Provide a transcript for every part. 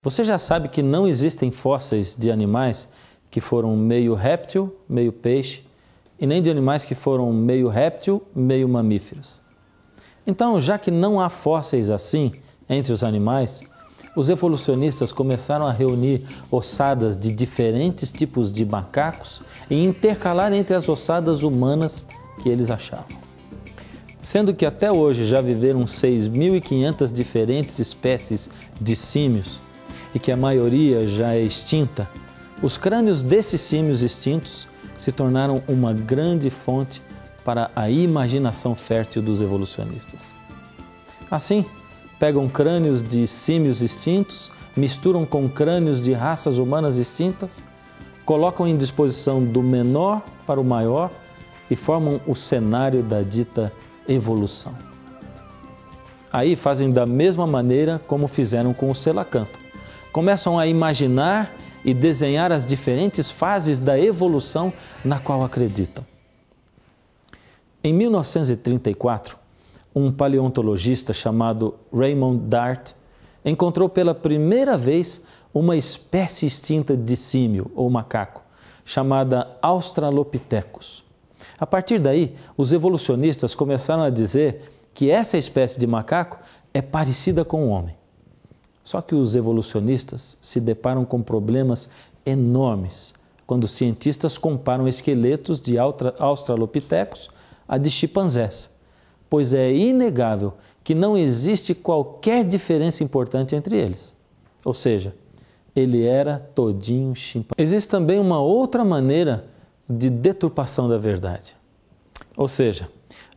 Você já sabe que não existem fósseis de animais que foram meio réptil, meio peixe, e nem de animais que foram meio réptil, meio mamíferos. Então, já que não há fósseis assim entre os animais, os evolucionistas começaram a reunir ossadas de diferentes tipos de macacos e intercalar entre as ossadas humanas que eles achavam. Sendo que até hoje já viveram 6.500 diferentes espécies de símios e que a maioria já é extinta, os crânios desses símios extintos se tornaram uma grande fonte para a imaginação fértil dos evolucionistas. Assim, pegam crânios de símios extintos, misturam com crânios de raças humanas extintas, colocam em disposição do menor para o maior e formam o cenário da dita evolução. Aí fazem da mesma maneira como fizeram com o selacanto. Começam a imaginar e desenhar as diferentes fases da evolução na qual acreditam. Em 1934, um paleontologista chamado Raymond Dart encontrou pela primeira vez uma espécie extinta de símio ou macaco, chamada Australopithecus. A partir daí, os evolucionistas começaram a dizer que essa espécie de macaco é parecida com o homem. Só que os evolucionistas se deparam com problemas enormes quando os cientistas comparam esqueletos de Australopithecus a de chimpanzés, pois é inegável que não existe qualquer diferença importante entre eles. Ou seja, ele era todinho chimpanzé. Existe também uma outra maneira de deturpação da verdade. Ou seja,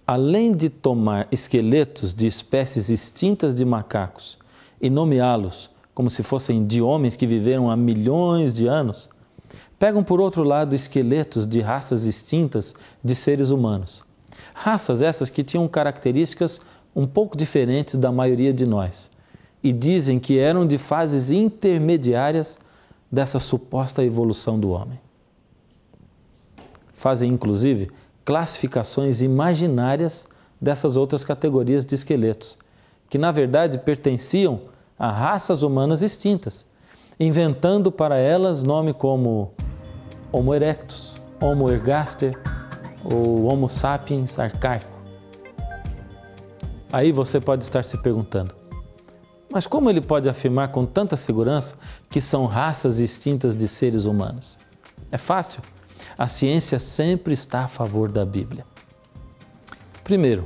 além de tomar esqueletos de espécies extintas de macacos e nomeá-los como se fossem de homens que viveram há milhões de anos, pegam por outro lado esqueletos de raças extintas de seres humanos. Raças essas que tinham características um pouco diferentes da maioria de nós e dizem que eram de fases intermediárias dessa suposta evolução do homem. Fazem inclusive classificações imaginárias dessas outras categorias de esqueletos, que na verdade pertenciam a raças humanas extintas, inventando para elas nome como Homo erectus, Homo ergaster ou Homo sapiens arcaico. Aí você pode estar se perguntando, mas como ele pode afirmar com tanta segurança que são raças extintas de seres humanos? É fácil. A ciência sempre está a favor da Bíblia. Primeiro,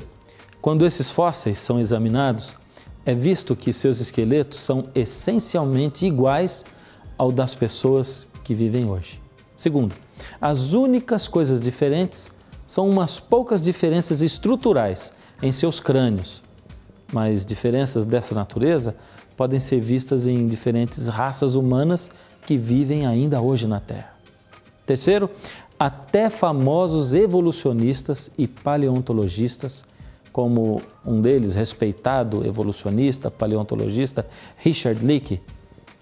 quando esses fósseis são examinados, é visto que seus esqueletos são essencialmente iguais ao das pessoas que vivem hoje. Segundo, as únicas coisas diferentes são umas poucas diferenças estruturais em seus crânios, mas diferenças dessa natureza podem ser vistas em diferentes raças humanas que vivem ainda hoje na Terra. Terceiro, até famosos evolucionistas e paleontologistas, como um deles, respeitado evolucionista, paleontologista, Richard Leakey,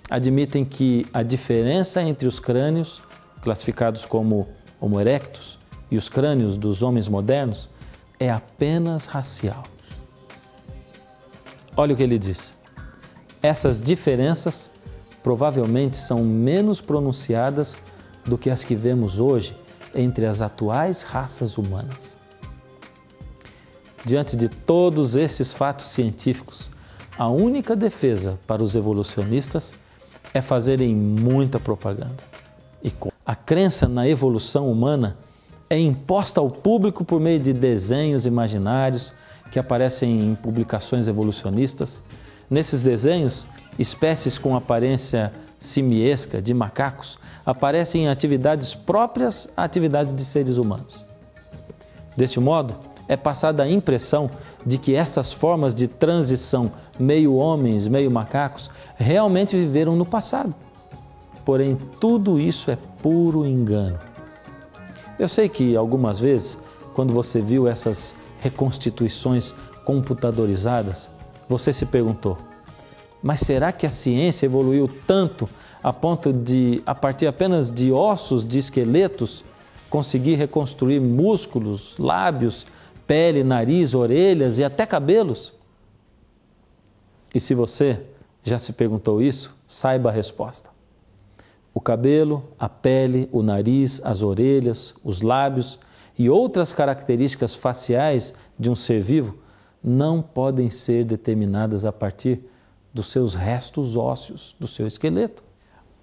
admitem que a diferença entre os crânios, classificados como Homo erectus, e os crânios dos homens modernos é apenas racial. Olha o que ele diz. Essas diferenças provavelmente são menos pronunciadas do que as que vemos hoje entre as atuais raças humanas. Diante de todos esses fatos científicos, a única defesa para os evolucionistas é fazerem muita propaganda. A crença na evolução humana é imposta ao público por meio de desenhos imaginários que aparecem em publicações evolucionistas. Nesses desenhos, espécies com aparência simiesca de macacos aparecem em atividades próprias a atividades de seres humanos. Deste modo, é passada a impressão de que essas formas de transição meio homens, meio macacos realmente viveram no passado. Porém, tudo isso é puro engano. Eu sei que algumas vezes, quando você viu essas reconstituições computadorizadas, você se perguntou, mas será que a ciência evoluiu tanto a ponto de, a partir apenas de ossos de esqueletos, conseguir reconstruir músculos, lábios, pele, nariz, orelhas e até cabelos? E se você Já se perguntou isso? Saiba a resposta. O cabelo, a pele, o nariz, as orelhas, os lábios e outras características faciais de um ser vivo não podem ser determinadas a partir dos seus restos ósseos, do seu esqueleto.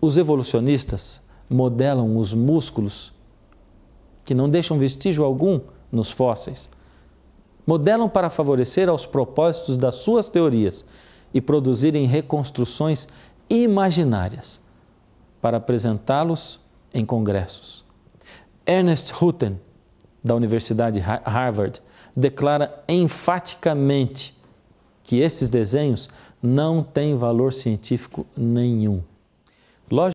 Os evolucionistas modelam os músculos que não deixam vestígio algum nos fósseis. Modelam para favorecer aos propósitos das suas teorias e produzirem reconstruções imaginárias para apresentá-los em congressos. Ernest Rutten, da Universidade Harvard, declara enfaticamente que esses desenhos não têm valor científico nenhum.